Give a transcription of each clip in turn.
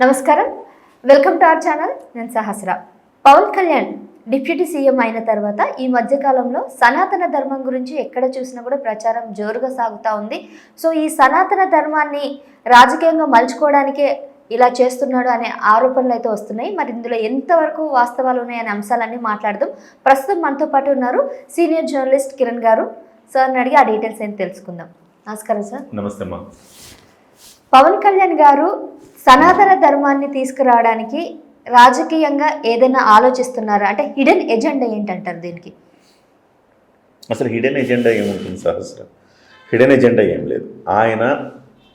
నమస్కారం, welcome to our channel. నేను సహస్ర. Pawan Kalyan deputy CM అయిన తర్వాత ఈ మధ్యకాలంలో సనాతన ధర్మం గురించి ఎక్కడ చూసినా కూడా ప్రచారం జోరుగా సాగుతూ ఉంది. సో ఈ సనాతన ధర్మాన్ని రాజకీయంగా మలుచుకోవడానికే ఇలా చేస్తున్నాడు అనే ఆరోపణలు అయితే వస్తున్నాయి. మరి ఇందులో ఎంతవరకు వాస్తవాలు ఉన్నాయనే అంశాలన్నీ మాట్లాడదాం. ప్రస్తుతం మనతో పాటు ఉన్నారు సీనియర్ జర్నలిస్ట్ కిరణ్ గారు. సార్ని అడిగి ఆ డీటెయిల్స్ ఏంటి తెలుసుకుందాం. నమస్కారం సార్. నమస్తే అమ్మా. పవన్ కళ్యాణ్ గారు సనాతన ధర్మాన్ని తీసుకురావడానికి రాజకీయంగా ఏదైనా ఆలోచిస్తున్నారా? అంటే హిడెన్ ఎజెండా ఏంటంటారు దీనికి? అసలు హిడెన్ ఎజెండా ఏముంటుంది సహస్ర? హిడెన్ ఎజెండా ఏం లేదు. ఆయన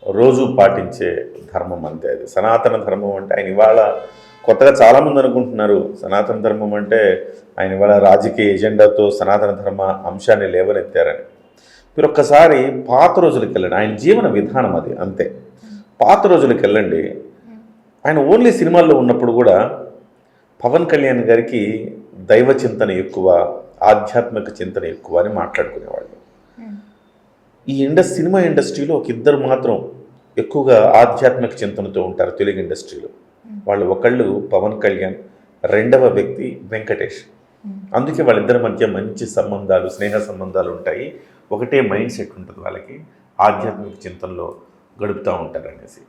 రోజు పాటించే ధర్మం అంతే. అది సనాతన ధర్మం అంటే ఆయన ఇవాళ కొత్తగా చాలామంది అనుకుంటున్నారు సనాతన ధర్మం అంటే ఆయన ఇవాళ రాజకీయ ఎజెండాతో సనాతన ధర్మ అంశాన్ని లేవనెత్తారని. మీరు ఒక్కసారి పాత రోజులకి వెళ్ళండి. ఆయన జీవన విధానం అది అంతే. పాత రోజులకి వెళ్ళండి. ఆయన ఓన్లీ సినిమాల్లో ఉన్నప్పుడు కూడా పవన్ కళ్యాణ్ గారికి దైవ చింతన ఎక్కువ, ఆధ్యాత్మిక చింతన ఎక్కువ అని మాట్లాడుకునేవాళ్ళు. ఈ సినిమా ఇండస్ట్రీలో ఒక ఇద్దరు మాత్రం ఎక్కువగా ఆధ్యాత్మిక చింతనతో ఉంటారు తెలుగు ఇండస్ట్రీలో. వాళ్ళు ఒకళ్ళు పవన్ కళ్యాణ్, రెండవ వ్యక్తి వెంకటేష్. అందుకే వాళ్ళిద్దరి మధ్య మంచి సంబంధాలు, స్నేహ సంబంధాలు ఉంటాయి. ఒకటే మైండ్ సెట్ ఉంటుంది వాళ్ళకి, ఆధ్యాత్మిక చింతనలో గడుపుతూ ఉంటారు అనేసి.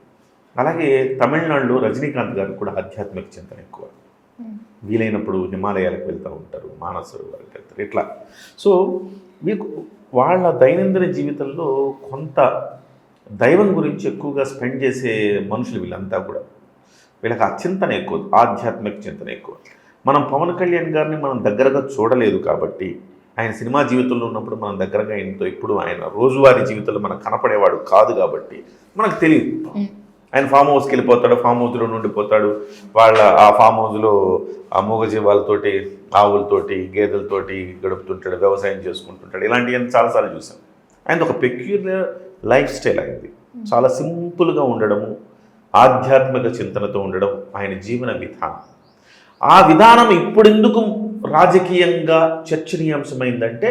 అలాగే తమిళనాడులో రజనీకాంత్ గారికి కూడా ఆధ్యాత్మిక చింతన ఎక్కువ. వీలైనప్పుడు హిమాలయాలకు వెళ్తూ ఉంటారు, మానసరోవరాలకు వెళ్తారు, ఇట్లా. సో మీకు వాళ్ళ దైనందిన జీవితంలో కొంత దైవం గురించి ఎక్కువగా స్పెండ్ చేసే మనుషులు వీళ్ళంతా కూడా. వీళ్ళకి ఆ చింతన ఎక్కువ, ఆధ్యాత్మిక చింతన ఎక్కువ. మనం పవన్ కళ్యాణ్ గారిని మనం దగ్గరగా చూడలేదు కాబట్టి, ఆయన సినిమా జీవితంలో ఉన్నప్పుడు మనం దగ్గరగా ఆయనతో ఇప్పుడు ఆయన రోజువారీ జీవితంలో మనకు కనపడేవాడు కాదు కాబట్టి మనకు తెలియదు. ఆయన ఫామ్ హౌస్కి వెళ్ళిపోతాడు, ఫామ్ హౌస్లో ఉండిపోతాడు. వాళ్ళ ఆ ఫామ్ హౌస్లో ఆ మూగజీవాలతోటి, ఆవులతోటి, గేదెలతోటి గడుపుతుంటాడు, వ్యవసాయం చేసుకుంటుంటాడు. ఇలాంటివన్నీ చాలాసార్లు చూసాం. ఆయన ఒక పెక్యులర్ లైఫ్ స్టైల్ అయింది. చాలా సింపుల్గా ఉండడము, ఆధ్యాత్మిక చింతనతో ఉండడం ఆయన జీవన విధానం. ఆ విధానం ఇప్పుడు ఎందుకు రాజకీయంగా చర్చనీయాంశమైందంటే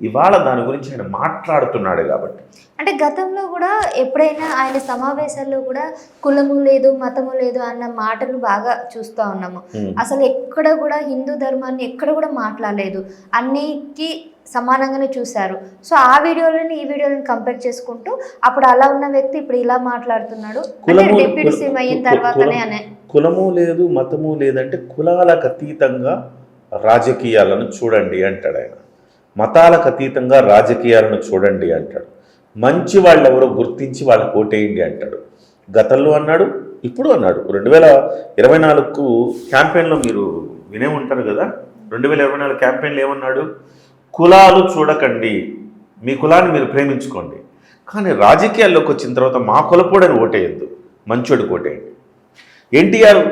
ఇవాళ దాని గురించి ఆయన మాట్లాడుతున్నాడు కాబట్టి. అంటే గతంలో కూడా ఎప్పుడైనా ఆయన సమావేశాల్లో కూడా కులము లేదు, మతము లేదు అన్న మాటలు బాగా చూస్తూ ఉన్నాము. అసలు ఎక్కడ కూడా హిందూ ధర్మాన్ని ఎక్కడ కూడా మాట్లాడలేదు, అన్నికి సమానంగానే చూశారు. సో ఆ వీడియోలని ఈ వీడియోలను కంపేర్ చేసుకుంటూ అప్పుడు అలా ఉన్న వ్యక్తి ఇప్పుడు ఇలా మాట్లాడుతున్నాడు. డిప్యూటీ సీఎం అయిన తర్వాతనే అనే కులము లేదు, మతము లేదంటే కులాలకు అతీతంగా రాజకీయాలను చూడండి అంటాడు ఆయన. మతాలకు అతీతంగా రాజకీయాలను చూడండి అంటాడు. మంచి వాళ్ళు ఎవరో గుర్తించి వాళ్ళకి ఓటేయండి అంటాడు. గతంలో అన్నాడు, ఇప్పుడు అన్నాడు. 2024 క్యాంపెయిన్లో మీరు వినే ఉంటారు కదా. 2024 క్యాంపెయిన్లో ఏమన్నాడు? కులాలు చూడకండి, మీ కులాన్ని మీరు ప్రేమించుకోండి, కానీ రాజకీయాల్లోకి వచ్చిన తర్వాత మా కులపోడని ఓటేయద్దు, మంచోడికి ఓటేయండి. ఎన్టీఆర్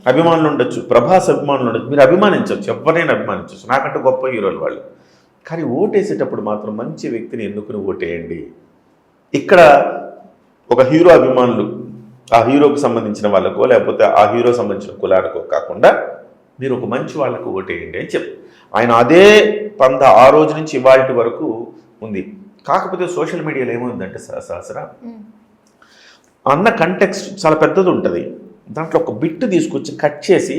అభిమానులు ఉండొచ్చు, ప్రభాస్ అభిమానులు ఉండొచ్చు, మీరు అభిమానించవచ్చు, ఎవరైనా అభిమానించవచ్చు, నాకంటే గొప్ప హీరోలు వాళ్ళు. కానీ ఓటేసేటప్పుడు మాత్రం మంచి వ్యక్తిని ఎన్నుకుని ఓటేయండి. ఇక్కడ ఒక హీరో అభిమానులు ఆ హీరోకు సంబంధించిన వాళ్ళకో లేకపోతే ఆ హీరో సంబంధించిన కులానికో కాకుండా మీరు ఒక మంచి వాళ్ళకు ఓటేయండి అని చెప్పు. ఆయన అదే పంద ఆ రోజు నుంచి ఇవాళ వరకు ఉంది. కాకపోతే సోషల్ మీడియాలో ఏముందంటే సహస్ర అన్న కంటెక్స్ట్ చాలా పెద్దది ఉంటుంది. దాంట్లో ఒక బిట్ తీసుకొచ్చి కట్ చేసి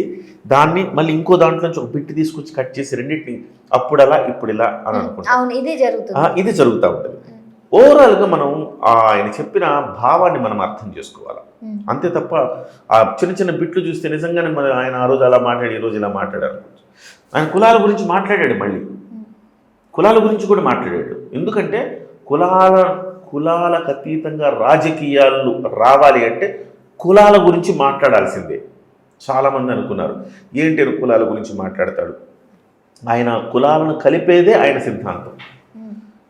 దాన్ని మళ్ళీ ఇంకో దాంట్లో నుంచి ఒక బిట్ తీసుకొచ్చి కట్ చేసి రెండింటిని అప్పుడు అలా ఇప్పుడు ఇలా అని అనుకుంటాం. ఇది జరుగుతూ ఉంటుంది. ఓవరాల్గా మనం ఆయన చెప్పిన భావాన్ని మనం అర్థం చేసుకోవాలి, అంతే తప్ప ఆ చిన్న చిన్న బిట్లు చూస్తే నిజంగానే మరి ఆయన ఆ రోజు అలా మాట్లాడి ఈ రోజు ఇలా మాట్లాడారు. ఆయన కులాల గురించి మాట్లాడాడు, మళ్ళీ కులాల గురించి కూడా మాట్లాడాడు. ఎందుకంటే కులాలకు అతీతంగా రాజకీయాలు రావాలి అంటే కులాల గురించి మాట్లాడాల్సిందే. చాలామంది అనుకున్నారు ఏంటి కులాల గురించి మాట్లాడతాడు. ఆయన కులాలను కలిపేదే ఆయన సిద్ధాంతం.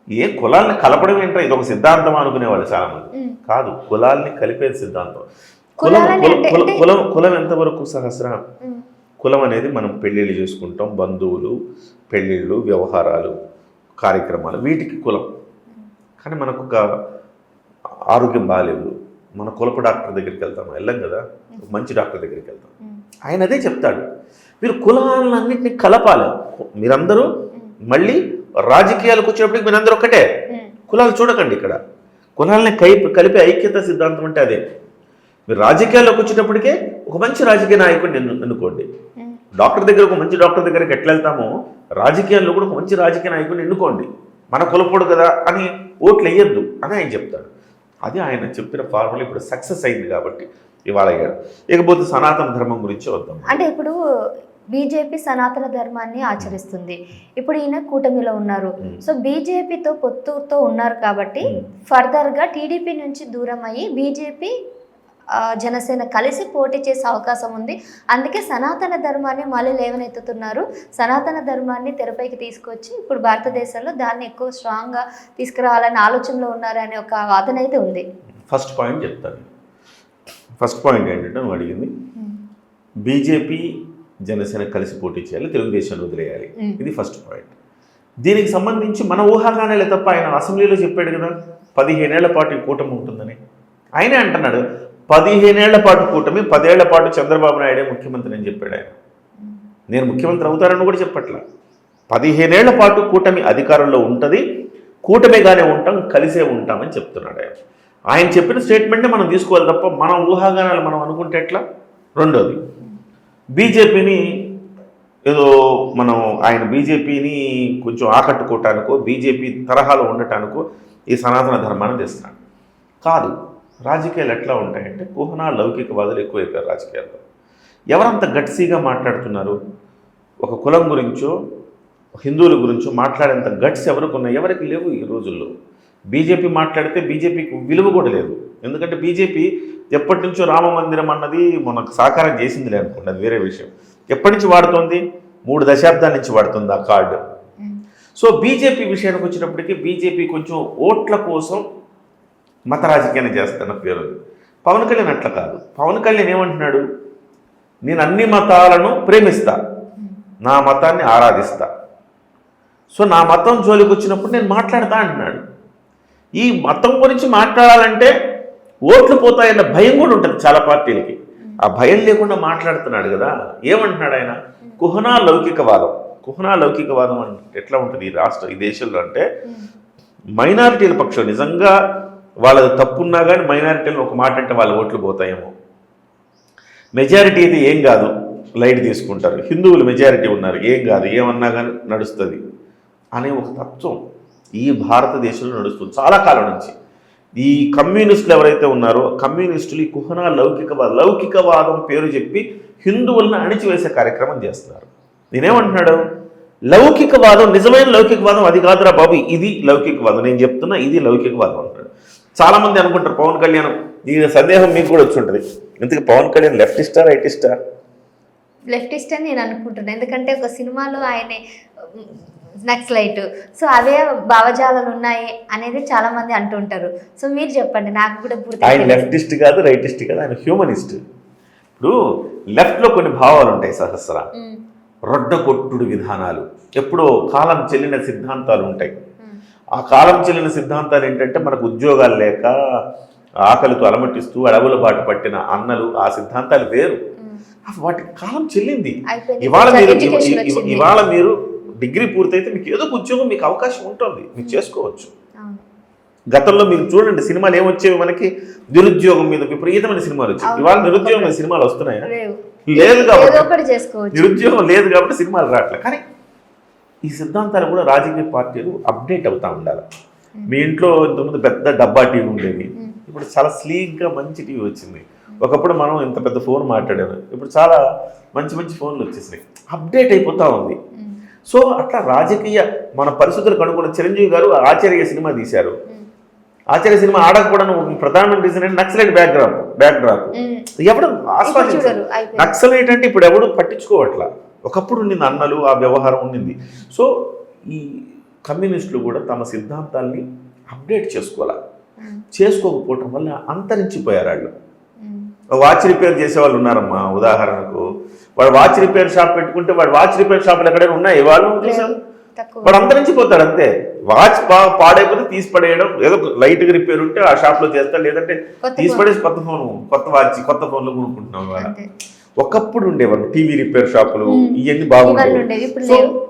ఏ కులాలని కలపడం ఏంటో ఇది ఒక సిద్ధాంతం అనుకునేవాళ్ళు చాలామంది. కాదు, కులాలని కలిపేది సిద్ధాంతం. కులం ఎంతవరకు సహస్ర? కులం అనేది మనం పెళ్ళిళ్ళు చేసుకుంటాం, బంధువులు, పెళ్ళిళ్ళు, వ్యవహారాలు, కార్యక్రమాలు, వీటికి కులం. కానీ మనకు ఒక ఆరోగ్యం బాగాలేదు, మన కులపు డాక్టర్ దగ్గరికి వెళ్తాం, వెళ్ళాం కదా, మంచి డాక్టర్ దగ్గరికి వెళ్తాం. ఆయన అదే చెప్తాడు, మీరు కులాలన్నింటినీ కలపాలి. మీరందరూ మళ్ళీ రాజకీయాలకు వచ్చేటప్పటికి మీరందరూ ఒక్కటే, కులాలు చూడకండి. ఇక్కడ కులాలని కలిపి ఐక్యత సిద్ధాంతం అంటే అదే. మీరు రాజకీయాల్లోకి వచ్చేటప్పటికే ఒక మంచి రాజకీయ నాయకుడిని ఎన్నుకోండి. డాక్టర్ దగ్గర ఒక మంచి డాక్టర్ దగ్గరికి ఎట్లా వెళ్తామో రాజకీయాల్లో కూడా ఒక మంచి రాజకీయ నాయకుడిని ఎన్నుకోండి. మన కులపోడు కదా అని ఓట్లు వేయద్దు అని ఆయన చెప్తాడు. అది ఆయన చెప్పిన ఫార్ములా ఇప్పుడు సక్సెస్ అయింది కాబట్టి ఇవాళ అయ్యాడు. ఇకపోతే సనాతన ధర్మం గురించి వద్దాం. అంటే ఇప్పుడు బీజేపీ సనాతన ధర్మాన్ని ఆచరిస్తుంది. ఇప్పుడు ఈయన కూటమిలో ఉన్నారు. సో బీజేపీతో పొత్తుతో ఉన్నారు కాబట్టి ఫర్దర్గా టీడీపీ నుంచి దూరం అయ్యి బీజేపీ జనసేన కలిసి పోటీ చేసే అవకాశం ఉంది. అందుకే సనాతన ధర్మాన్ని మళ్ళీ లేవనెత్తుతున్నారు. సనాతన ధర్మాన్ని తెరపైకి తీసుకొచ్చి ఇప్పుడు భారతదేశంలో దాన్ని ఎక్కువ స్ట్రాంగ్గా తీసుకురావాలనే ఆలోచనలో ఉన్నారు అనే ఒక వాదన అయితే ఉంది. ఫస్ట్ పాయింట్ చెప్తాను. ఫస్ట్ పాయింట్ ఏంటంటే నువ్వు అడిగింది బీజేపీ జనసేన కలిసి పోటీ చేయాలి, తెలుగుదేశాన్ని వదిలేయాలి. ఇది ఫస్ట్ పాయింట్. దీనికి సంబంధించి మన ఊహాగానాలే తప్ప ఆయన అసెంబ్లీలో చెప్పాడు కదా 15 ఏళ్ల పాటు ఈ కూటమి ఉంటుందని. ఆయనే అంటున్నాడు 15 ఏళ్ల పాటు కూటమి, 10 ఏళ్ల పాటు చంద్రబాబు నాయుడే ముఖ్యమంత్రి అని చెప్పాడు ఆయన. నేను ముఖ్యమంత్రి అవుతారని కూడా చెప్పట్లా. 15 ఏళ్ల పాటు కూటమి అధికారంలో ఉంటుంది, కూటమిగానే ఉంటాం, కలిసే ఉంటామని చెప్తున్నాడు ఆయన. ఆయన చెప్పిన స్టేట్మెంట్నే మనం తీసుకోవాలి తప్ప మనం ఊహాగానాలు మనం అనుకుంటే ఎట్లా. రెండోది బీజేపీని ఏదో మనం ఆయన బీజేపీని కొంచెం ఆకట్టుకోవటానికో బీజేపీ తరహాలో ఉండటానికో ఈ సనాతన ధర్మాన్ని తెస్తున్నాడు కాదు. రాజకీయాలు ఎట్లా ఉంటాయంటే కుహనా లౌకికవాదులు ఎక్కువైపోయారు రాజకీయాల్లో. ఎవరంత గట్సీగా మాట్లాడుతున్నారు? ఒక కులం గురించో హిందువుల గురించో మాట్లాడేంత గట్స్ ఎవరికి ఉన్నాయి? ఎవరికి లేవు ఈ రోజుల్లో. బీజేపీ మాట్లాడితే బీజేపీకి విలువ కూడా లేదు. ఎందుకంటే బీజేపీ ఎప్పటి నుంచో రామ మందిరం అన్నది మనకు సాకారం చేసిందిలే అనుకోండి, అది వేరే విషయం. ఎప్పటి నుంచి వాడుతోంది? 3 దశాబ్దాల నుంచి వాడుతుంది ఆ కార్డు. సో బీజేపీ విషయానికి వచ్చినప్పటికీ బీజేపీ కొంచెం ఓట్ల కోసం మత రాజకీయాన్ని చేస్తున్న పేరు. పవన్ కళ్యాణ్ అట్లా కాదు. పవన్ కళ్యాణ్ ఏమంటున్నాడు? నేను అన్ని మతాలను ప్రేమిస్తా, నా మతాన్ని ఆరాధిస్తా, సో నా మతం జోలికి వచ్చినప్పుడు నేను మాట్లాడతా అంటున్నాడు. ఈ మతం గురించి మాట్లాడాలంటే ఓట్లు పోతాయన్న భయం కూడా ఉంటుంది చాలా పార్టీలకి. ఆ భయం లేకుండా మాట్లాడుతున్నాడు కదా. ఏమంటున్నాడు ఆయన? కుహనా లౌకికవాదం. కుహనా లౌకికవాదం అంటే ఎట్లా ఉంటుంది ఈ దేశంలో అంటే మైనారిటీల పక్షం నిజంగా వాళ్ళది తప్పున్నా కానీ మైనారిటీలను ఒక మాట అంటే వాళ్ళ ఓట్లు పోతాయేమో, మెజారిటీ అయితే ఏం కాదు లైట్ తీసుకుంటారు, హిందువులు మెజారిటీ ఉన్నారు ఏం కాదు ఏమన్నా కానీ నడుస్తుంది అనే ఒక తత్వం ఈ భారతదేశంలో నడుస్తుంది చాలా కాలం నుంచి. ఈ కమ్యూనిస్టులు ఎవరైతే ఉన్నారో కమ్యూనిస్టులు ఈ కుహనా లౌకికవాదం పేరు చెప్పి హిందువులను అణిచివేసే కార్యక్రమం చేస్తున్నారు. నేనేమంటున్నాడు? లౌకికవాదం, నిజమైన లౌకికవాదం అది కాదురా బాబు, ఇది లౌకికవాదం, నేను చెప్తున్నా ఇది లౌకికవాదం అంటాడు. చాలామంది అనుకుంటారు పవన్ కళ్యాణ్, ఈ సందేహం మీకు కూడా వచ్చి ఉంటుంది, ఎందుకు పవన్ కళ్యాణ్ లెఫ్టిస్టా రైటిస్టా? లెఫ్టిస్ట్ అని నేను అనుకుంటున్నాను. ఎందుకంటే ఒక సినిమాలో ఆయనే నక్సలైట్, సో అవే భావజాలాలు ఉన్నాయి అనేది చాలా మంది అంటుంటారు. సో మీరు చెప్పండి, నాకు కూడా పూర్తి. ఆయన లెఫ్టిస్ట్ కాదు రైటిస్ట్ కాదు, ఆయన హ్యూమనిస్ట్. ఇప్పుడు లెఫ్ట్లో కొన్ని భావాలు ఉంటాయి సహస్ర, రొడ్డ కొట్టుడు విధానాలు, ఎప్పుడో కాలం చెల్లిన సిద్ధాంతాలు ఉంటాయి. ఆ కాలం చెల్లిన సిద్ధాంతాలు ఏంటంటే మనకు ఉద్యోగాలు లేక ఆకలితో అలమటిస్తూ అడవుల బాట పట్టిన అన్నలు, ఆ సిద్ధాంతాలు వేరు, వాటి కాలం చెల్లింది. ఇవాళ మీరు డిగ్రీ పూర్తయితే మీకు ఏదో ఒక ఉద్యోగం మీకు అవకాశం ఉంటుంది, మీరు చేసుకోవచ్చు. గతంలో మీరు చూడండి సినిమాలు ఏమొచ్చేవి మనకి, నిరుద్యోగం మీద విపరీతమైన సినిమాలు వచ్చాయి. ఇవాళ నిరుద్యోగం మీద సినిమాలు వస్తున్నాయా? లేదు కాబట్టి, నిరుద్యోగం లేదు కాబట్టి సినిమాలు రావట్లేదు. కానీ ఈ సిద్ధాంతాలు కూడా రాజకీయ పార్టీలు అప్డేట్ అవుతూ ఉండాలి. మీ ఇంట్లో ఇంతకుముందు పెద్ద డబ్బా టీవీ ఉండేది, ఇప్పుడు చాలా స్లీక్గా మంచి టీవీ వచ్చింది. ఒకప్పుడు మనం ఇంత పెద్ద ఫోన్ మాట్లాడాము, ఇప్పుడు చాలా మంచి మంచి ఫోన్లు వచ్చేసినాయి, అప్డేట్ అయిపోతూ ఉంది. సో అట్లా రాజకీయ మన పరిస్థితులకు అనుకున్న చిరంజీవి గారు ఆచార్య సినిమా తీశారు. ఆచార్య సినిమా ఆడకపోవడం ప్రధానమైన రీజన్ అంటే నక్సలైట్ బ్యాక్డ్రాప్ ఎవడు ఆస్వాదించారు. నక్సలైట్ అంటే ఇప్పుడు ఎవడు పట్టించుకోవట్లా, ఒకప్పుడు ఉండింది అన్నలు, ఆ వ్యవహారం ఉండింది. సో ఈ కమ్యూనిస్టులు కూడా తమ సిద్ధాంతాల్ని అప్డేట్ చేసుకోకపోవటం వల్ల అంతరించిపోయారు. వాళ్ళు వాచ్ రిపేర్ చేసే వాళ్ళు ఉన్నారమ్మా, ఉదాహరణకు వాడు వాచ్ రిపేర్ షాప్ పెట్టుకుంటే వాడు వాచ్ రిపేర్ షాపులు ఎక్కడైనా ఉన్నాయి వాళ్ళు వాడు అంతరించిపోతాడు అంతే. వాచ్ పాడైపోతే తీసి పడేయడం, ఏదో లైట్గా రిపేర్ ఉంటే ఆ షాప్లో చేస్తాడు, లేదంటే తీసి పడేసి కొత్త వాచ్ కొత్త ఫోన్లు కొనుక్కుంటున్నాం. వాళ్ళ ఒకప్పుడు ఉండేవాళ్ళు టీవీ రిపేర్ షాపులు, ఇవన్నీ బాగుండేవి,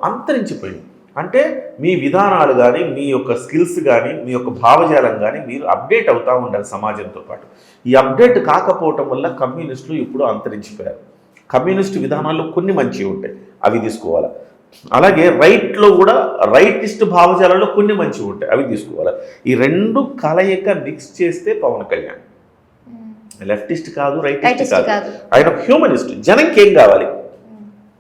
అంతరించిపోయింది. అంటే మీ విధానాలు కానీ మీ యొక్క స్కిల్స్ కానీ మీ యొక్క భావజాలం కానీ మీరు అప్డేట్ అవుతూ ఉండాలి సమాజంతో పాటు. ఈ అప్డేట్ కాకపోవటం వల్ల కమ్యూనిస్టులు ఇప్పుడు అంతరించిపోయారు. కమ్యూనిస్ట్ విధానాల్లో కొన్ని మంచివి ఉంటాయి, అవి తీసుకోవాలి. అలాగే రైట్లో కూడా రైటిస్ట్ భావజాలంలో కొన్ని మంచివి ఉంటాయి, అవి తీసుకోవాలి. ఈ రెండు కలయిక మిక్స్ చేస్తే పవన్ కళ్యాణ్ లెఫ్టిస్ట్ కాదు, రైటిస్ట్ కాదు, ఆయన హ్యూమనిస్ట్. జనంకి ఏం కావాలి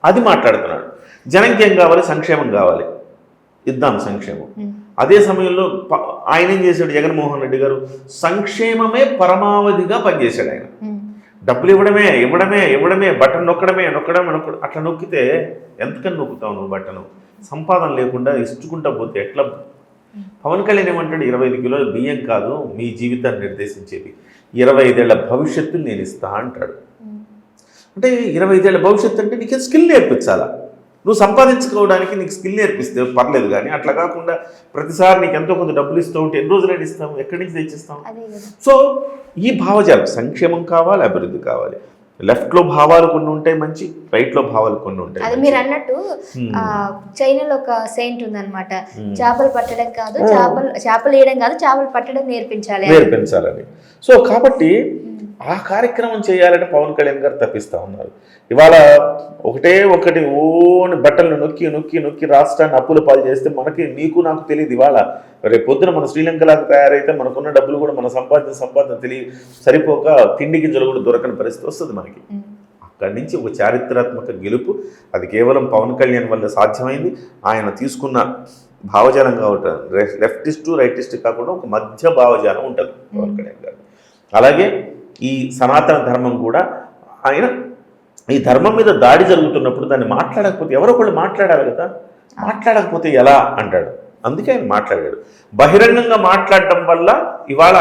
అది మాట్లాడుతున్నాడు. జనంకి ఏం కావాలి? సంక్షేమం కావాలి, ఇద్దాం సంక్షేమం. అదే సమయంలో ఆయన ఏం చేశాడు? జగన్మోహన్ రెడ్డి గారు సంక్షేమమే పరమావధిగా పనిచేశాడు. ఆయన డబ్బులు ఇవ్వడమే బటన్ నొక్కడమే అట్లా నొక్కితే ఎంతకని నొక్కుతావు నువ్వు బట్టను? సంపాదన లేకుండా ఇచ్చుకుంటా పోతే ఎట్లా? పవన్ కళ్యాణ్ ఏమంటాడు? 25 కిలోల బియ్యం కాదు మీ జీవితాన్ని నిర్దేశించేది, 25 ఏళ్ల భవిష్యత్తు నేను ఇస్తా అంటాడు. అంటే 25 ఏళ్ల భవిష్యత్తు అంటే నీకు స్కిల్ నేర్పించాలా? నువ్వు సంపాదించుకోవడానికి నీకు స్కిల్ నేర్పిస్తే పర్లేదు, కానీ అట్లా కాకుండా ప్రతిసారి నీకు ఎంతో కొంత డబ్బులు ఇస్తూ ఉంటే ఎన్ని రోజులైనా ఇస్తాము, ఎక్కడి నుంచి తెచ్చిస్తాం? సో ఈ భావజాలం సంక్షేమం కావాలి, అభివృద్ధి కావాలి. లెఫ్ట్లో భావాలు కొన్ని ఉంటాయి మంచి, రైట్లో భావాలు కొన్ని ఉంటాయి. అది మీరు అన్నట్టు చైనాలో ఒక సెయింట్ ఉందన్నమాట, చేపలు పట్టడం కాదు చేపలు వేయడం కాదు, చేపలు పట్టడం నేర్పించాలని. సో కాబట్టి ఆ కార్యక్రమం చేయాలని పవన్ కళ్యాణ్ గారు తప్పిస్తూ ఉన్నారు. ఇవాళ ఒకటి ఓని బట్టలను నొక్కి రాష్ట్రాన్ని అప్పుల పాలు చేస్తే మనకి నీకు నాకు తెలియదు. ఇవాళ రేపు పొద్దున మన శ్రీలంకలాగా తయారైతే మనకున్న డబ్బులు కూడా మన సంపాదన సరిపోక తిండి గింజలు కూడా దొరకని పరిస్థితి వస్తుంది మనకి. అక్కడి నుంచి ఒక చారిత్రాత్మక గెలుపు, అది కేవలం పవన్ కళ్యాణ్ వల్ల సాధ్యమైంది. ఆయన తీసుకున్న భావజాలం కావటం లెఫ్టిస్టు రైటిస్ట్ కాకుండా ఒక మధ్య భావజాలం ఉంటుంది పవన్ కళ్యాణ్ గారు. అలాగే ఈ సనాతన ధర్మం కూడా ఆయన ఈ ధర్మం మీద దాడి జరుగుతున్నప్పుడు దాన్ని మాట్లాడకపోతే ఎవరో ఒకళ్ళు మాట్లాడాలి కదా, మాట్లాడకపోతే ఎలా అంటాడు. అందుకే ఆయన మాట్లాడాడు. బహిరంగంగా మాట్లాడటం వల్ల ఇవాళ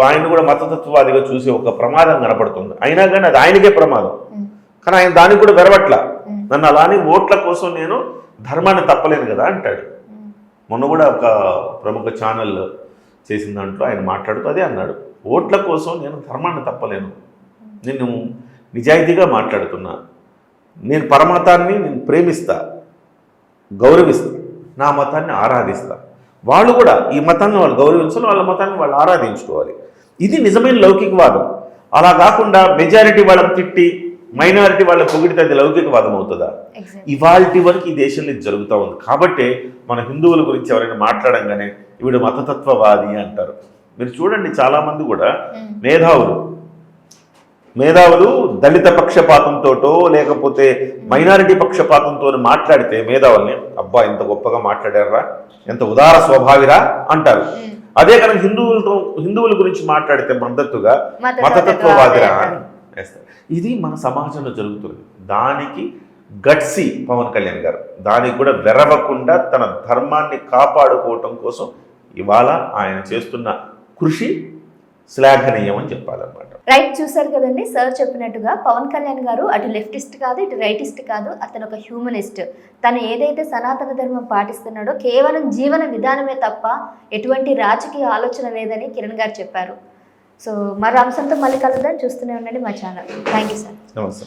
ఆయన కూడా మతతత్వవాదిగా చూసే ఒక ప్రమాదం కనపడుతుంది. అయినా కానీ అది ఆయనకే ప్రమాదం, కానీ ఆయన దానికి కూడా వెరవట్ల. నన్ను అలానే ఓట్ల కోసం నేను ధర్మాన్ని తప్పలేను కదా అంటాడు. మొన్న కూడా ఒక ప్రముఖ ఛానల్ చేసిన దాంట్లో ఆయన మాట్లాడుతూ అదే అన్నాడు, ఓట్ల కోసం నేను ధర్మాన్ని తప్పలేను, నేను నిజాయితీగా మాట్లాడుతున్నా, నేను పరమతాన్ని నేను ప్రేమిస్తా, గౌరవిస్తా, నా మతాన్ని ఆరాధిస్తా. వాళ్ళు కూడా ఈ మతాన్ని వాళ్ళు గౌరవించాలి, వాళ్ళ మతాన్ని వాళ్ళు ఆరాధించుకోవాలి. ఇది నిజమైన లౌకికవాదం. అలా కాకుండా మెజారిటీ వాళ్ళని తిట్టి మైనారిటీ వాళ్ళ పొగిడితే అది లౌకికవాదం అవుతుందా? ఇవాల్టి వరకు ఈ దేశంలో ఇది జరుగుతూ ఉంది. కాబట్టి మన హిందువుల గురించి ఎవరైనా మాట్లాడంగానే ఈవిడ మతతత్వవాది అంటారు. మీరు చూడండి, చాలామంది కూడా మేధావులు దళిత పక్షపాతంతోటో లేకపోతే మైనారిటీ పక్షపాతంతో మాట్లాడితే మేధావుల్ని అబ్బా ఎంత గొప్పగా మాట్లాడారా, ఎంత ఉదార స్వభావిరా అంటారు. అదే కనుక హిందువుల గురించి మాట్లాడితే మద్దతుగా మతతత్వవాదిరా అని వేస్తారు. ఇది మన సమాజంలో జరుగుతుంది. దానికి గట్సి పవన్ కళ్యాణ్ గారు దానికి కూడా వెరవకుండా తన ధర్మాన్ని కాపాడుకోవటం కోసం ఇవాళ ఆయన చేస్తున్న కృషి శ్లాఘనీయం అని చెప్పాలన్నమాట. రైట్, చూసారు కదండి సార్ చెప్పినట్టుగా పవన్ కళ్యాణ్ గారు అటు లెఫ్టిస్ట్ కాదు, ఇటు రైటిస్ట్ కాదు, అతను ఒక హ్యూమనిస్ట్. తను ఏదైతే సనాతన ధర్మం పాటిస్తున్నాడో కేవలం జీవన విధానమే తప్ప ఎటువంటి రాజకీయ ఆలోచన లేదని కిరణ్ గారు చెప్పారు. సో మరో అంశంతో మళ్ళీ కలుద్దాం, చూస్తూనే ఉండండి మా ఛానల్. Thank you sir. నమస్తే.